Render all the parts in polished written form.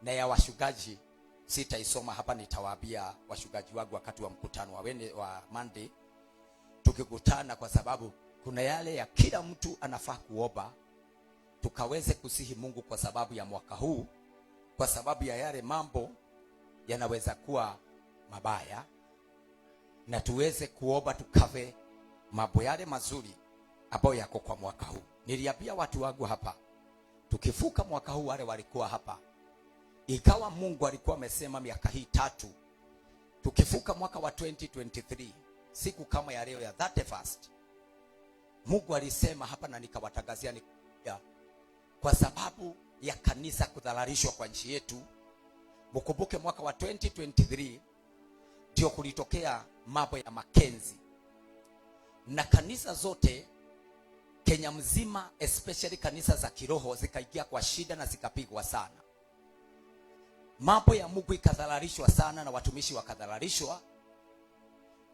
na ya washugaji sitaisoma hapa, nitawaambia washugaji wangu wakati wa mkutano wa Monday tukikutana, kwa sababu kuna yale ya kila mtu anafaa kuomba tukaweze kusihi Mungu kwa sababu ya mwaka huu, kwa sababu ya yale mambo yanaweza kuwa mabaya, na tuweze kuomba tukave mambo yale mazuri ambayo yako kwa mwaka huu. Niliambia watu wangu hapa, tukifuka mwaka huu, wale walikuwa hapa, ikawa Mungu alikuwa amesema miaka hii 3 tukifuka mwaka wa 2023 siku kama ya leo ya 31st, Mungu alisema hapa, na nikawatangazia ni kwa sababu ya kanisa kudhalalishwa kwa nchi yetu. Mkumbuke mwaka wa 2023 ndio kulitokea mambo ya Makenzi, na kanisa zote Kenya mzima, especially kanisa za kiroho, zikaingia kwa shida na zikapigwa sana. Mambo ya Mungu ikadhalalishwa sana na watumishi wakadhalalishwa.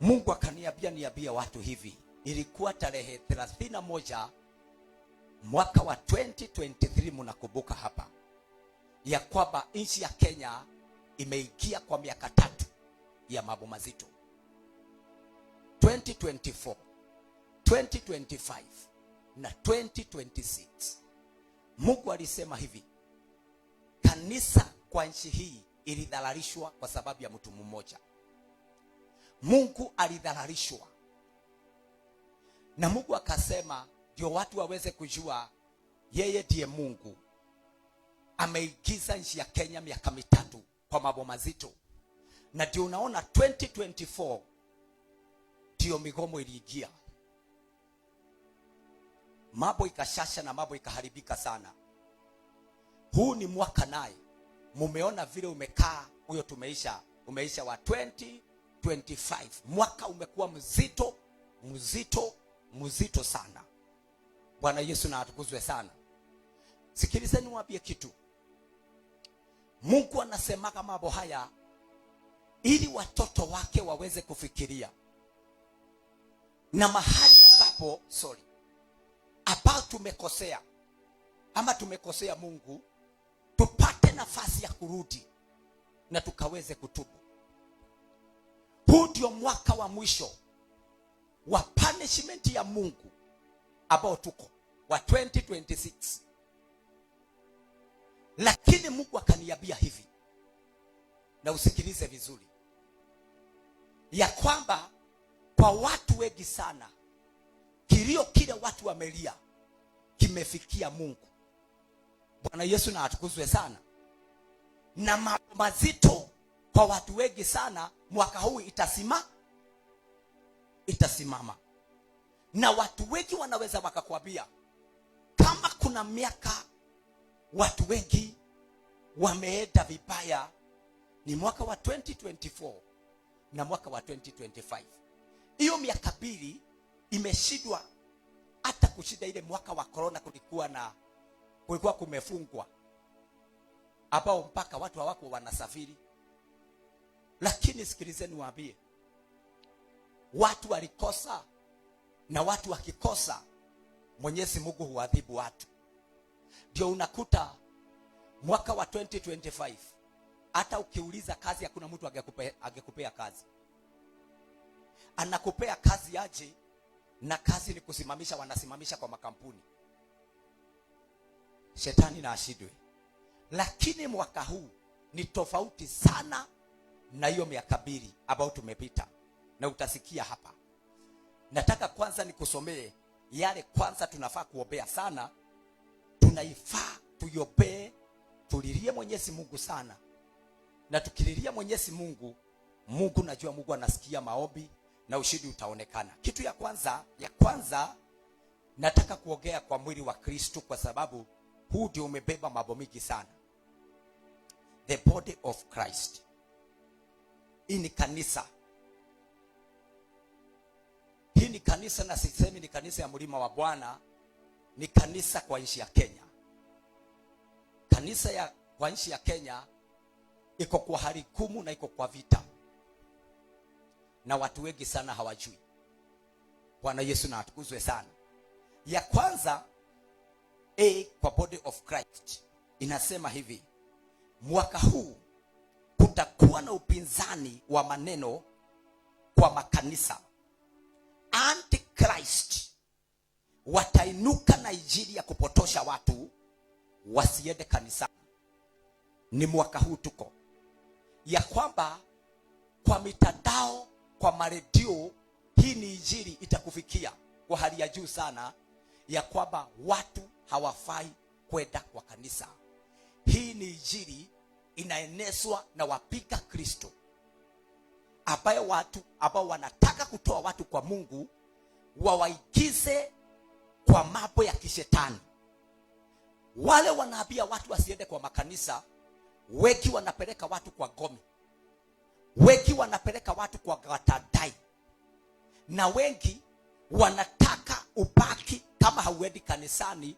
Mungu akaniambia watu hivi, ilikuwa tarehe 31 mwaka wa 2023, mnakumbuka hapa, ya kwamba nchi ya Kenya imeingia kwa miaka 3 ya mambo mazito. 2024, 2025 na 2026. Mungu alisema hivi, kanisa kwa nchi hii ilidhalalishwa kwa sababu ya mtu mmoja. Mungu alidhalalishwa, na Mungu akasema ndio watu waweze kujua yeye ndiye Mungu. Ameigiza nchi ya Kenya miaka 3 kwa mambo mazito, na ndio unaona 2024 ndio migomo iliingia, mambo ikashasha na mambo ikaharibika sana. Huu ni mwaka naye mumeona vile umekaa, huyo umeisha wa 2025. Mwaka umekuwa mzito sana. Bwana Yesu na atukuzwe sana. Sikilizeni niwaambie kitu. Mungu anasema kama mambo haya ili watoto wake waweze kufikiria, na mahali ambapo tumekosea ama tumekosea Mungu, tupate nafasi ya kurudi na tukaweze kutubu. Huu ndio mwaka wa mwisho wa punishment ya Mungu ambao tuko wa 2026. Lakini Mungu akaniambia hivi, na usikilize vizuri, ya kwamba kwa watu wengi sana kilio kile watu wamelia kimefikia Mungu. Bwana Yesu na atukuzwe sana. Na mambo mazito kwa watu wengi sana mwaka huu itasimama. Na watu wengi wanaweza wakakwambia, kama kuna miaka watu wengi wameenda vibaya ni mwaka wa 2024 na mwaka wa 2025. Hiyo miaka 2 imeshindwa hata kushida ile mwaka wa corona. Kulikuwa kumefungwa ambao mpaka watu hawako wanasafiri. Lakini sikilizeni waambie, watu walikosa, na watu wakikosa Mwenyezi Mungu huadhibu watu. Ndio unakuta mwaka wa 2025 hata ukiuliza kazi hakuna mtu angekupea kazi. Anakupea kazi aje, na kazi ni kusimamisha, wanasimamisha kwa makampuni. Shetani na ashidwe. Lakini mwaka huu ni tofauti sana na hiyo miaka 2 ambao tumepita, na utasikia hapa. Nataka kwanza nikusomee yale kwanza tunafaa kuombea sana. Tunaifaa tuiombee, tulilie Mwenyezi Mungu sana. Na tukililia Mwenyezi Mungu, najua Mungu anasikia maombi na ushindi utaonekana. Kitu ya kwanza nataka kuongea kwa mwili wa Kristo, kwa sababu huu ndio umebeba mambo mingi sana. The body of Christ. Hii ni kanisa. Hii ni kanisa, na sisemi ni kanisa ya Mlima wa Bwana, ni kanisa kwa nchi ya Kenya. Kanisa kwa nchi ya Kenya iko kwa hali ngumu na iko kwa vita, na watu wengi sana hawajui. Bwana Yesu na atukuzwe sana. Ya kwanza kwa body of Christ inasema hivi, mwaka huu kutakuwa na upinzani wa maneno kwa makanisa. Antichrist watainuka na injili ya kupotosha watu wasiende kanisani. Ni mwaka huu tuko ya kwamba kwa mitandao, kwa maredio, hii ni injili itakufikia kwa hali ya juu sana, ya kwamba watu hawafai kwenda kwa kanisa. Hii ni injili inaenezwa na wapinga Kristo, ambayo watu ambao wanataka kutoa watu kwa Mungu wawaigize kwa mambo ya kishetani. Wale wanaambia watu wasiende kwa makanisa, wengi wanapeleka watu kwa ngome, wengi wanapeleka watu kwa gatadai, na wengi wanataka ubaki kama hauendi kanisani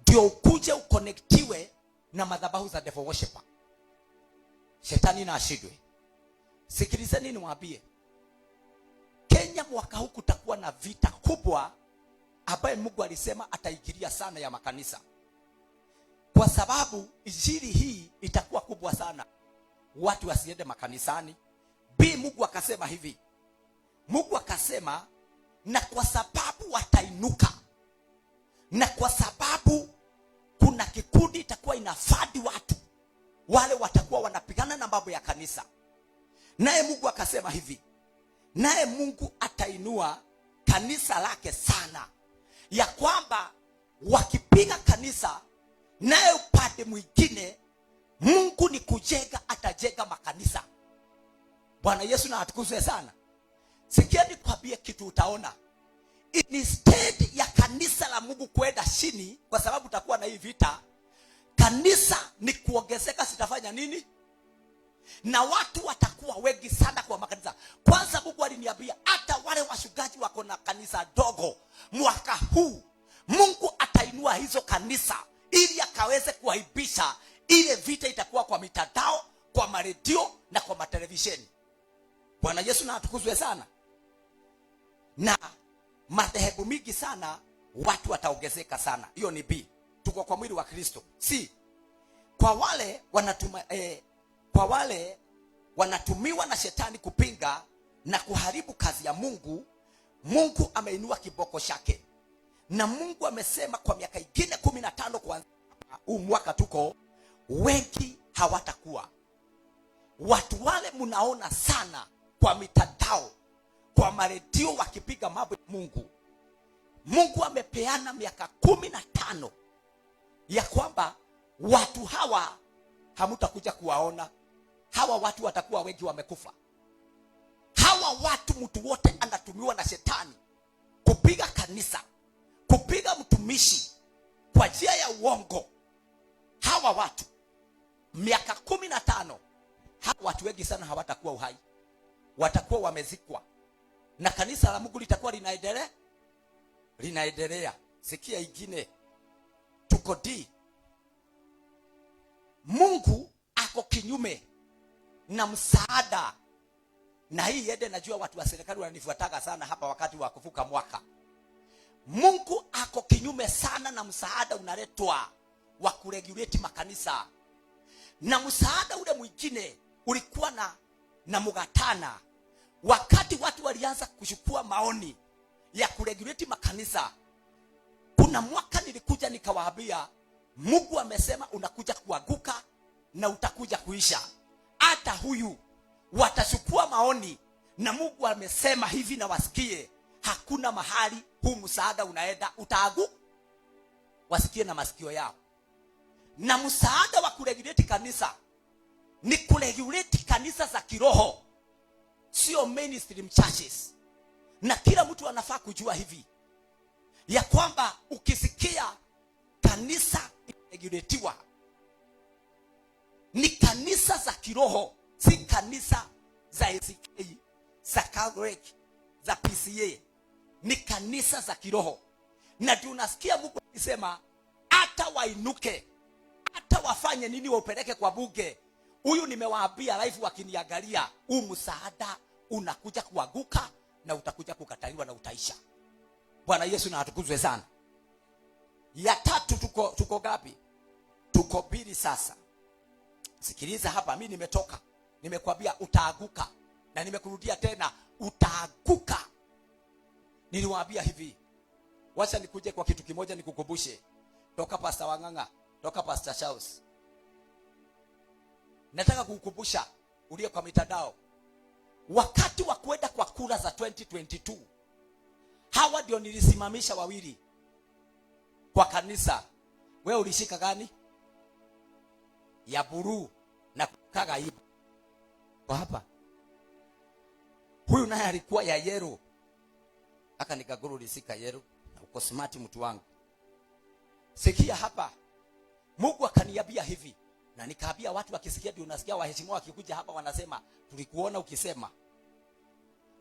ndio ukuje ukonektiwe na madhabahu za devil worshiper. Shetani na ashidwe. Sikilizeni niwaambie, Kenya mwaka huu kutakuwa na vita kubwa ambaye Mungu alisema ataigiria sana ya makanisa, kwa sababu injili hii itakuwa kubwa sana, watu wasiende makanisani. Mungu akasema hivi, Mungu akasema, na kwa sababu watainuka, na kwa sababu kuna kikundi itakuwa inafadi watu wale watakuwa wanapigana na mambo ya kanisa, naye Mungu akasema hivi, naye Mungu atainua kanisa lake sana, ya kwamba wakipiga kanisa, naye upande mwingine Mungu ni kujenga, atajenga makanisa. Bwana Yesu na atukuzwe sana. Sikia nikwambie kitu utaona. Instead ya kanisa la Mungu kwenda chini kwa sababu utakuwa na hii vita, kanisa ni kuongezeka. Sitafanya nini? Na watu watakuwa wengi sana kwa makanisa. Kwanza Mungu aliniambia hata wale wachungaji wako na kanisa dogo, mwaka huu Mungu atainua hizo kanisa ili akaweze kuaibisha ile vita itakuwa kwa mitandao, kwa maredio na kwa matelevisheni. Bwana Yesu na atukuzwe sana. Na madhehebu mingi sana watu wataongezeka sana. Hiyo ni B. Tuko kwa mwili wa Kristo. C. Kwa wale wanatumiwa na shetani kupinga na kuharibu kazi ya Mungu, Mungu ameinua kiboko chake. Na Mungu amesema kwa miaka ingine 15 kuanzia huu mwaka tuko, wengi hawatakuwa. Watu wale mnaona sana kwa mitandao, kwa maredio wakipiga mambo ya Mungu. Mungu amepeana miaka 15 ya kwamba watu hawa hamutakuja kuwaona. Hawa watu watakuwa wengi wamekufa. Hawa watu, mtu wote anatumiwa na shetani kupiga kanisa, kupiga mtumishi kwa njia ya uongo. Hawa watu miaka 15, hawa watu wengi sana hawatakuwa uhai, watakuwa wamezikwa, na kanisa la Mungu litakuwa linaendelea. Sikia ingine, tuko D. Mungu ako kinyume na msaada, na hii yende, najua watu wa serikali wananifuataga sana hapa wakati wa kuvuka mwaka. Mungu ako kinyume sana na msaada unaletwa wa kuregulate makanisa. Na msaada ule mwingine ulikuwa na mugatana. Wakati watu walianza kuchukua maoni ya kuregulate makanisa, kuna mwaka nilikuja nikawaambia, Mungu amesema unakuja kuanguka na utakuja kuisha. Hata huyu watachukua maoni, na Mungu amesema hivi na wasikie, hakuna mahali huu msaada unaenda, utaagu. Wasikie na masikio yao. Na msaada wa kuregulate kanisa ni kuregulate kanisa za kiroho, sio mainstream churches. Na kila mtu anafaa kujua hivi, ya kwamba ukisikia kanisa imeregulatiwa, ni kanisa za kiroho, si kanisa za ACK, za Catholic, za PCA. Ni kanisa za kiroho. Na ndio unasikia Mungu akisema hata wainuke, hata wafanye nini, waupeleke kwa bunge. Huyu nimewaambia live wakiniangalia, huu msaada unakuja kuanguka na utakuja kukataliwa na utaisha. Bwana Yesu na atukuzwe sana. Ya tatu tuko gapi? Tuko 2 sasa. Sikiliza hapa, mimi nimetoka, nimekwambia utaanguka, na nimekurudia tena, utaanguka. Niliwaambia hivi, wacha nikuje kwa kitu kimoja nikukumbushe. Toka Pastor Wanganga, toka Pastor Charles. Nataka kukukumbusha uliye kwa mitandao, wakati wa kwenda kwa kura za 2022, hawa ndio nilisimamisha wawili kwa kanisa. Wewe ulishika gani? Ya buru na kaga hivi kwa hapa. Huyu naye alikuwa ya yero, aka nikaguru ulisika yero, na uko smart mtu wangu. Sikia hapa, Mungu akaniambia hivi, na nikaambia watu wakisikia, ndio unasikia waheshimiwa wakikuja hapa wanasema tulikuona ukisema.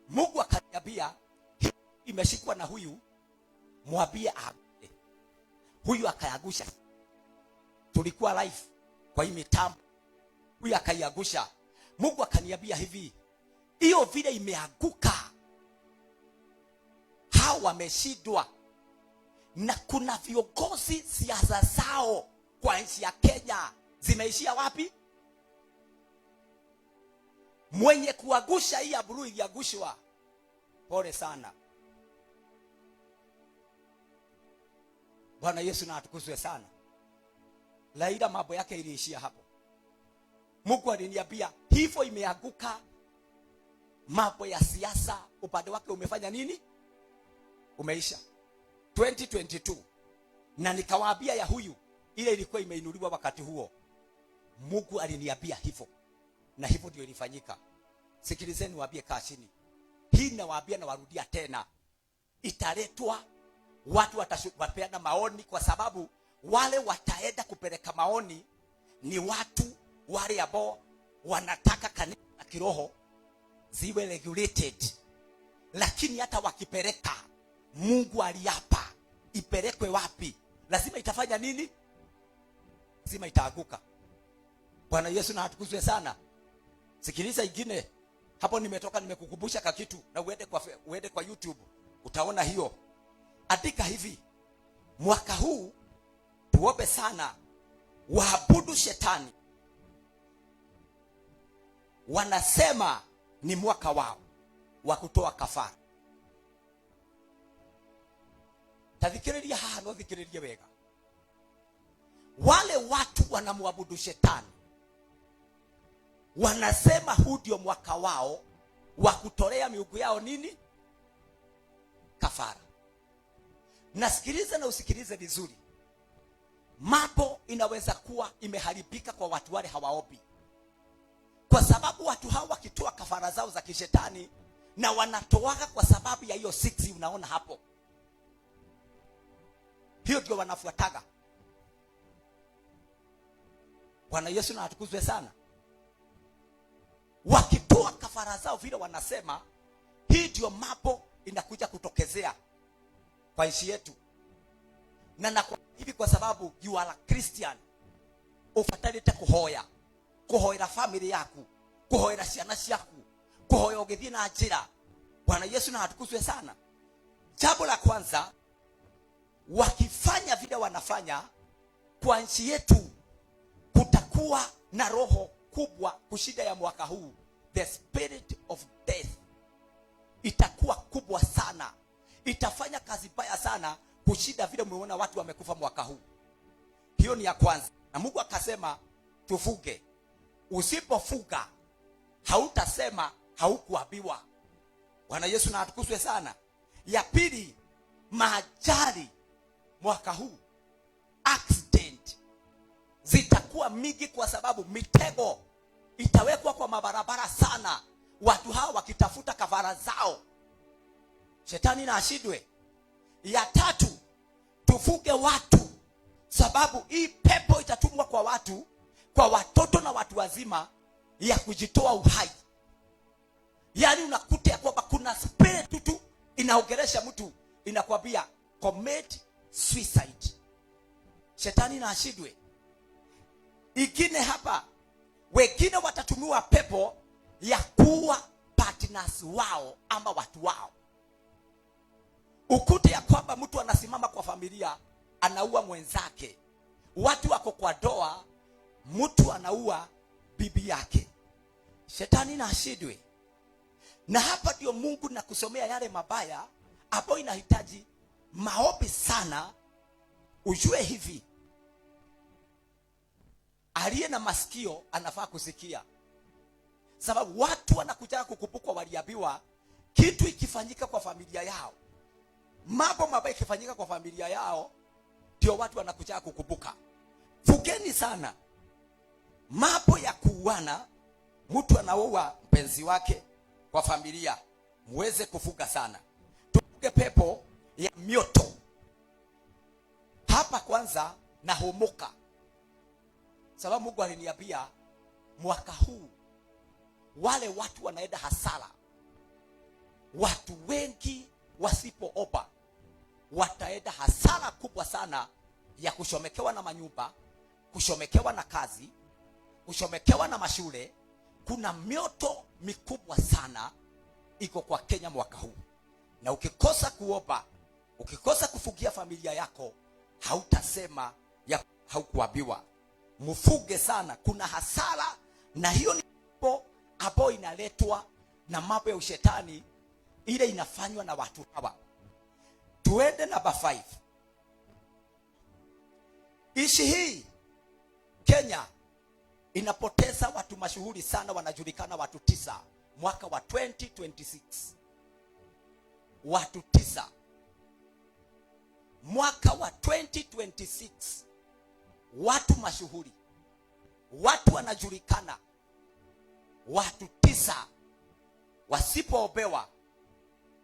Mungu akaniambia imeshikwa na huyu, mwambie aagushe. Huyu akayagusha, tulikuwa live kwa hii mitambo, huyu akaiagusha. Mungu akaniambia hivi, hiyo vile imeanguka, hao wameshindwa. Na kuna viongozi siasa zao kwa nchi ya Kenya zimeishia wapi? Mwenye kuagusha hii ya bluu iliagushwa, pole sana. Bwana Yesu na atukuzwe sana. Laila mambo yake iliishia hapo. Mungu aliniambia hivyo imeanguka. Mambo ya siasa upande wake umefanya nini? Umeisha 2022. Na nikawaambia ya huyu, ile ilikuwa imeinuliwa wakati huo. Mungu aliniambia hivyo, na hivyo ndio ilifanyika. Sikilizeni waambie, kaa chini. Hii nawaambia na warudia tena, italetwa watu watapeana maoni, kwa sababu wale wataenda kupeleka maoni ni watu wale ambao wanataka kanisa la kiroho ziwe regulated. Lakini hata wakipeleka, Mungu aliapa ipelekwe wapi, lazima itafanya nini? Lazima itaanguka. Bwana Yesu na atukuzwe sana. Sikiliza ingine hapo, nimetoka nimekukumbusha ka kitu, na uende kwa YouTube utaona hiyo. Andika hivi, mwaka huu tuombe sana waabudu shetani. Wanasema ni mwaka wao wa kutoa kafara. Tathikiriria haha, no thikiriria wega. Wale watu wanamwabudu shetani wanasema huu ndio mwaka wao wa kutolea miungu yao nini? Kafara. Nasikiliza na usikilize vizuri. Mambo inaweza kuwa imeharibika kwa watu wale hawaombi, kwa sababu watu hao wakitoa kafara zao za kishetani, na wanatoaga kwa sababu ya hiyo 6 unaona hapo, hiyo ndio wanafuataga. Bwana Yesu na atukuzwe sana. Wakitoa kafara zao vile wanasema, hii ndio mambo inakuja kutokezea kwa nchi yetu. Na kwa hivi, kwa sababu you are a Christian, ufatarite kuhoera family yaku, kuhoera ciana ciaku, kuhoya ugithii na njira. Bwana Yesu na atukuzwe sana. Jambo la kwanza, wakifanya vile wanafanya kwa nchi yetu, kutakuwa na roho kubwa kushinda ya mwaka huu. The spirit of death itakuwa kubwa sana, itafanya kazi mbaya sana kushinda vile umeona watu wamekufa mwaka huu. Hiyo ni ya kwanza. Na Mungu akasema tufuge. Usipofuga hautasema haukuambiwa. Bwana Yesu na atukuzwe sana. Ya pili, maajali mwaka huu, accident zitakuwa mingi, kwa sababu mitego itawekwa kwa mabarabara sana, watu hao wakitafuta kafara zao. Shetani na ashindwe. Ya tatu, tufuge watu, sababu hii pepo itatumwa kwa watu, kwa watoto na watu wazima, ya kujitoa uhai. Yaani unakuta ya kwamba kuna spirit tu inaongelesha mtu, inakwambia commit suicide. Shetani na ashindwe. Ingine hapa, wengine watatumiwa pepo ya kuwa partners wao ama watu wao. Ukute ya kwamba mtu anasimama kwa familia anaua mwenzake. Watu wako kwa doa, mtu anaua bibi yake, shetani na ashindwe. Na hapa ndio Mungu na kusomea yale mabaya ambayo inahitaji maombi sana. Ujue hivi, aliye na masikio anafaa kusikia, sababu watu wanakuja kukumbukwa, waliambiwa kitu ikifanyika kwa familia yao, mambo mabaya ikifanyika kwa familia yao, ndio watu wanakuja kukumbuka. Fugeni sana mambo ya kuuana. Mtu anaoa mpenzi wake kwa familia, muweze kufuga sana. Tufuge pepo ya mioto. Hapa kwanza nahomoka, sababu Mungu aliniambia mwaka huu wale watu wanaenda hasara. Watu wengi wasipoomba wataenda hasara kubwa sana ya kushomekewa na manyumba, kushomekewa na kazi, kushomekewa na mashule. Kuna mioto mikubwa sana iko kwa Kenya mwaka huu, na ukikosa kuomba, ukikosa kufugia familia yako, hautasema ya haukuambiwa. Mfuge sana, kuna hasara, na hiyo ni mambo ambayo inaletwa na mambo ya ushetani, ile inafanywa na watu hawa. Tuende namba 5. Ishi hii Kenya inapoteza watu mashuhuri sana, wanajulikana watu 9 mwaka wa 2026. Watu 9 mwaka wa 2026, watu mashuhuri, watu wanajulikana, watu 9 wasipoobewa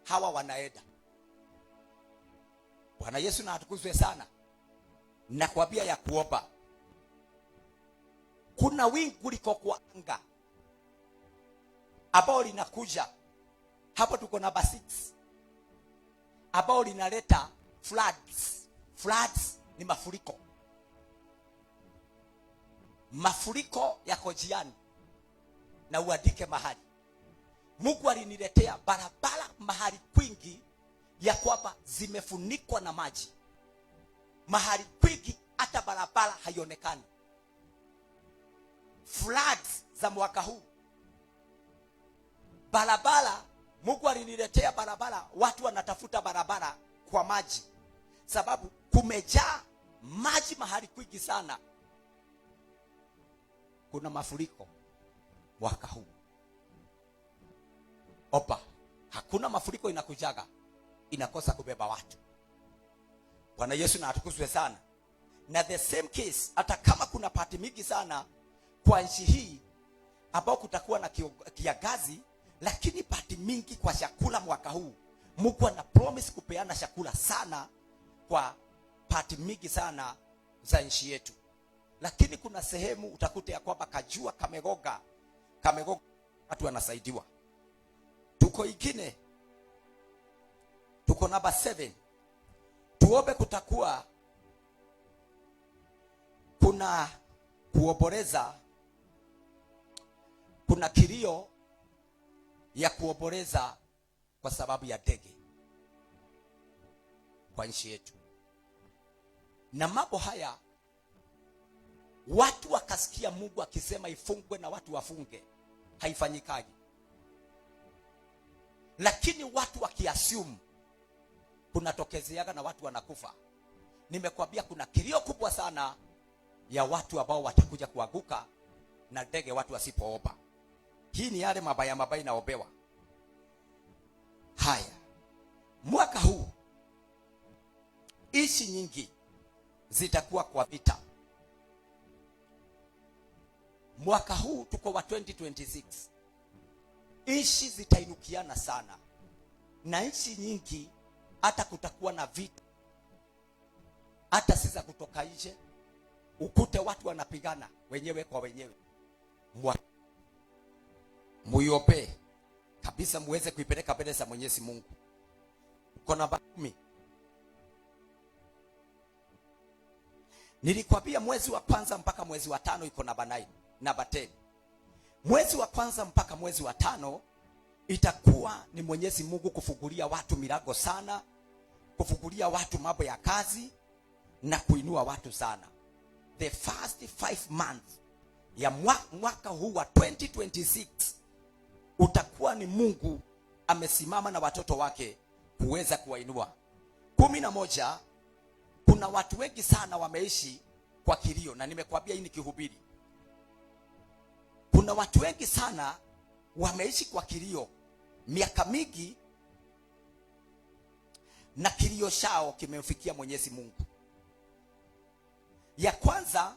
hawa wanaenda. Bwana Yesu na atukuzwe sana. Nakwambia ya kuomba, kuna wingu liko kwa anga ambao linakuja hapo. Tuko namba 6 ambao linaleta floods. Floods ni mafuriko. Mafuriko yako jiani, na uandike mahali. Mungu aliniletea barabara mahali kwingi ya kwamba zimefunikwa na maji. Mahali kwingi hata barabara haionekani. Floods za mwaka huu, barabara, Mungu aliniletea barabara, watu wanatafuta barabara kwa maji, sababu kumejaa maji mahali kwingi sana. Kuna mafuriko mwaka huu. Opa, hakuna mafuriko inakujaga inakosa kubeba watu. Bwana Yesu na atukuzwe sana. Na the same case, hata kama kuna pati mingi sana kwa nchi hii ambao kutakuwa na kiangazi, lakini pati mingi kwa chakula mwaka huu. Mungu ana promise kupeana chakula sana kwa pati mingi sana za nchi yetu. Lakini kuna sehemu utakuta ya kwamba kajua kamegoga watu wanasaidiwa. Tuko ingine, tuko namba 7. Tuombe, kutakuwa kuna kuoboreza, kuna kilio ya kuoboreza kwa sababu ya ndege kwa nchi yetu. Na mambo haya watu wakasikia Mungu akisema ifungwe na watu wafunge, haifanyikaji. Lakini watu wakiassume kunatokezeaga na watu wanakufa. Nimekwambia kuna kilio kubwa sana ya watu ambao watakuja kuanguka na ndege watu wasipoomba. Hii ni yale mabaya inaobewa. Haya, mwaka huu nchi nyingi zitakuwa kwa vita. Mwaka huu tuko wa 2026. Nchi zitainukiana sana, na nchi nyingi hata kutakuwa na vita, hata si za kutoka nje, ukute watu wanapigana wenyewe kwa wenyewe. Muiope kabisa, muweze kuipeleka mbele za Mwenyezi Mungu. Uko namba 10. Nilikwambia mwezi wa kwanza mpaka mwezi wa 5 iko namba 9, namba 10. Mwezi wa kwanza mpaka mwezi wa 5 itakuwa ni Mwenyezi Mungu kufungulia watu milango sana, kufungulia watu mambo ya kazi na kuinua watu sana. The first 5 months ya mwaka huu wa 2026 utakuwa ni Mungu amesimama na watoto wake kuweza kuwainua. 11, kuna watu wengi sana wameishi kwa kilio, na nimekwambia hii ni kihubiri. Kuna watu wengi sana wameishi kwa kilio miaka mingi, na kilio chao kimemfikia Mwenyezi Mungu. Ya kwanza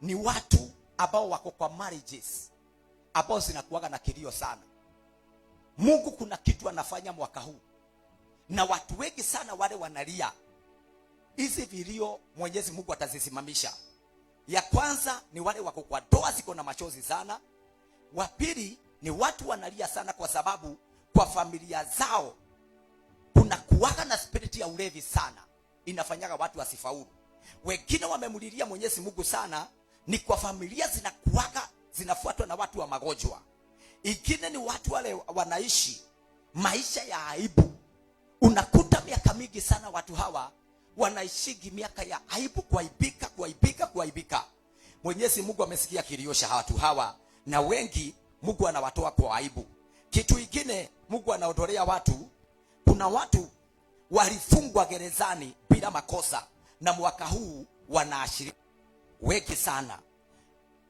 ni watu ambao wako kwa marriages ambao zinakuwaga na kilio sana. Mungu kuna kitu anafanya mwaka huu, na watu wengi sana wale wanalia. Hizi vilio Mwenyezi Mungu atazisimamisha. Ya kwanza ni wale wako kwa ndoa ziko na machozi sana. Wa pili ni watu wanalia sana kwa sababu kwa familia zao kuna kuwaga na spirit ya ulevi sana, inafanyaga watu wasifaulu. Wengine wamemlilia Mwenyezi Mungu sana, ni kwa familia zinakuwaga zinafuatwa na watu wa magonjwa. Ingine ni watu wale wanaishi maisha ya aibu. Unakuta miaka mingi sana watu hawa wanaishigi miaka ya aibu, kuaibika. Mwenyezi Mungu amesikia kilio cha watu hawa, na wengi Mungu anawatoa kwa aibu. Kitu kingine Mungu anaondolea watu, kuna watu walifungwa gerezani bila makosa, na mwaka huu wanaashiria wengi sana.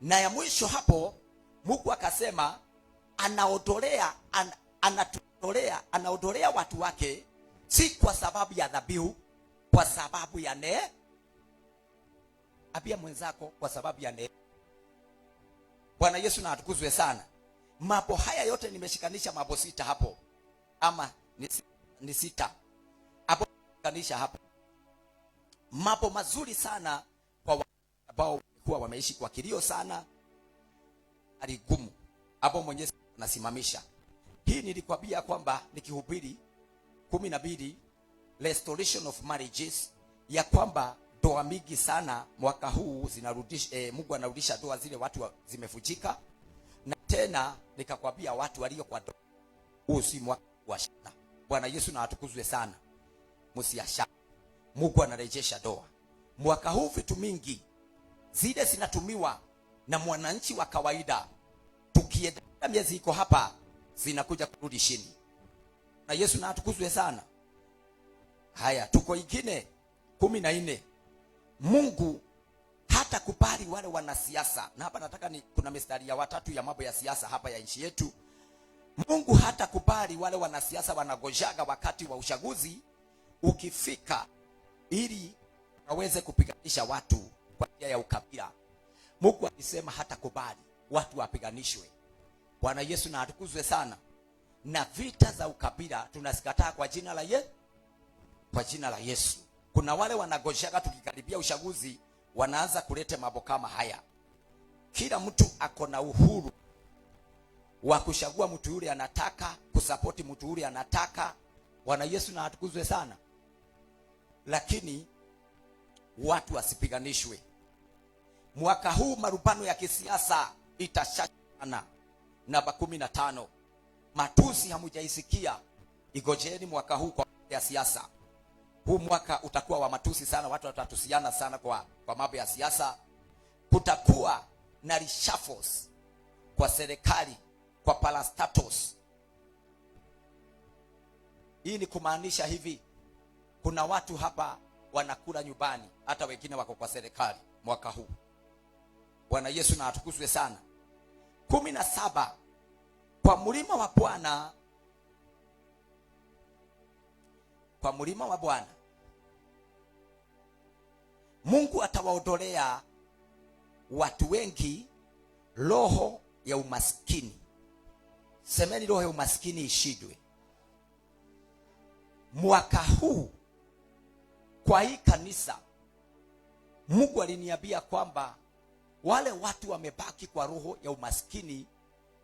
Na ya mwisho hapo Mungu akasema anaondolea watu wake, si kwa sababu ya dhabihu, kwa sababu ya abia mwenzako, kwa sababu ya Bwana Yesu na atukuzwe sana. Mambo haya yote nimeshikanisha mambo sita hapo, ama ni sita hapo, kanisha hapo mambo mazuri sana kwa watu ambao walikuwa wameishi kwa kilio sana, aligumu hapo Mwenyezi anasimamisha. Hii nilikwambia kwamba nikihubiri 12 restoration of marriages, ya kwamba ndoa mingi sana mwaka huu zinarudisha, Mungu anarudisha ndoa zile watu zimefujika. Na tena nikakwambia watu walio kwa ndoa, huu si mwaka wa shida. Bwana Yesu na atukuzwe sana, msiasha. Mungu anarejesha ndoa mwaka huu. Vitu mingi zile zinatumiwa na mwananchi wa kawaida, tukienda miezi iko hapa zinakuja kurudi chini. Na Yesu na atukuzwe sana. Haya, tuko ingine 14. Mungu hata kubali wale wanasiasa, na hapa nataka kuna mistari ya watatu ya mambo ya siasa hapa ya nchi yetu. Mungu hata kubali wale wanasiasa wanagojaga wakati wa uchaguzi ukifika, ili waweze kupiganisha watu kwa njia ya ukabila. Mungu alisema hata kubali watu wapiganishwe. Bwana Yesu na atukuzwe sana. Na vita za ukabila tunazikataa kwa jina la Yesu. Kuna wale wanagojaga tukikaribia uchaguzi wanaanza kuleta mambo kama haya. Kila mtu ako na uhuru wa kuchagua mtu yule anataka, kusapoti mtu yule anataka. Bwana Yesu na atukuzwe sana. Lakini watu wasipiganishwe. Mwaka huu marupano ya kisiasa itashashana. Namba 15, matusi hamujaisikia, igojeni mwaka huu kwa ya siasa. Huu mwaka utakuwa wa matusi sana, watu watatusiana sana kwa mambo ya siasa. Kutakuwa na reshuffles kwa serikali, kwa parastatus. Hii ni kumaanisha hivi, kuna watu hapa wanakula nyumbani, hata wengine wako kwa serikali mwaka huu. Bwana Yesu na atukuzwe sana. 17, kwa mlima wa Bwana, kwa mlima wa Bwana Mungu atawaondolea watu wengi roho ya umaskini. Semeni roho ya umaskini ishidwe. Mwaka huu kwa hii kanisa Mungu aliniambia kwamba wale watu wamebaki kwa roho ya umaskini.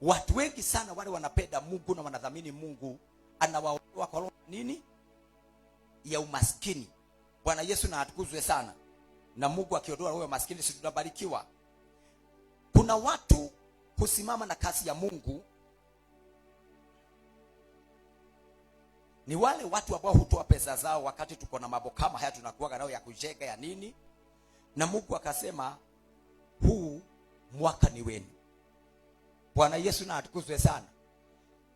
Watu wengi sana wale wanapenda Mungu na wanadhamini Mungu, anawaondoa kwa roho nini? Ya umaskini. Bwana Yesu na atukuzwe sana. Na Mungu akiondoa roho ya umaskini, sisi tunabarikiwa. Kuna watu husimama na kazi ya Mungu, ni wale watu ambao hutoa pesa zao wakati tuko na mambo kama haya tunakuwa nao ya kujenga ya nini. Na Mungu akasema huu mwaka ni wenu. Bwana Yesu na atukuzwe sana.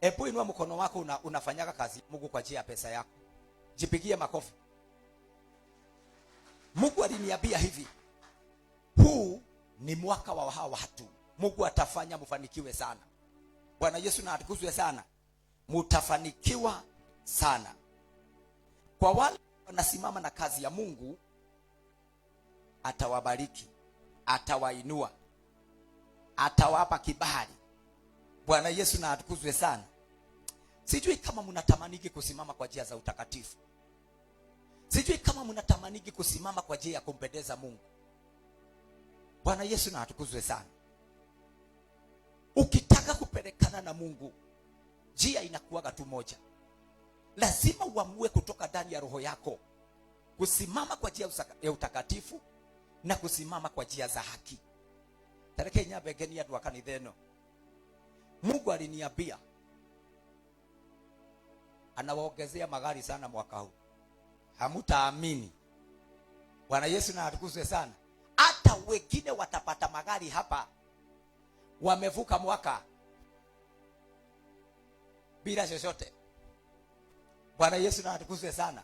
Hebu inua mkono wako, unafanyaga kazi Mungu kwa njia ya pesa yako. Jipigie makofi. Mungu aliniambia hivi, huu ni mwaka wa hawa watu. Mungu atafanya mfanikiwe sana. Bwana Yesu na atukuzwe sana. Mutafanikiwa sana. Kwa wale wanasimama na kazi ya Mungu, atawabariki, atawainua, atawapa kibali. Bwana Yesu na atukuzwe sana. Sijui kama mnatamaniki kusimama kwa njia za utakatifu. Sijui kama mnatamaniki kusimama kwa njia ya kumpendeza Mungu. Bwana Yesu na atukuzwe sana. Ukitaka kupelekana na Mungu, njia inakuwaga tu moja. Lazima uamue kutoka ndani ya roho yako kusimama kwa njia ya utakatifu na kusimama kwa njia za haki. Tareke nyabegeni ya dua kanitheno. Mungu aliniambia anawaongezea magari sana mwaka huu. Hamutaamini. Bwana Yesu na atukuzwe sana. Hata wengine watapata magari hapa wamevuka mwaka bila chochote. Bwana Yesu na atukuzwe sana.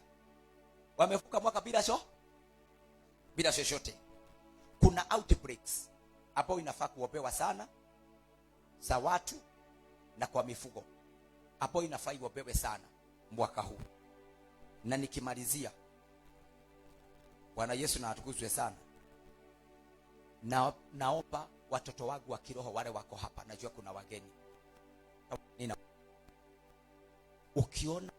Wamevuka mwaka bila chochote. Kuna outbreaks hapo inafaa kuopewa sana za watu na kwa mifugo. Hapo inafaa iwopewe sana mwaka huu. Na nikimalizia, Bwana Yesu na atukuzwe sana. Naomba watoto wangu wa kiroho wale wako hapa, najua kuna wageni. Ukiona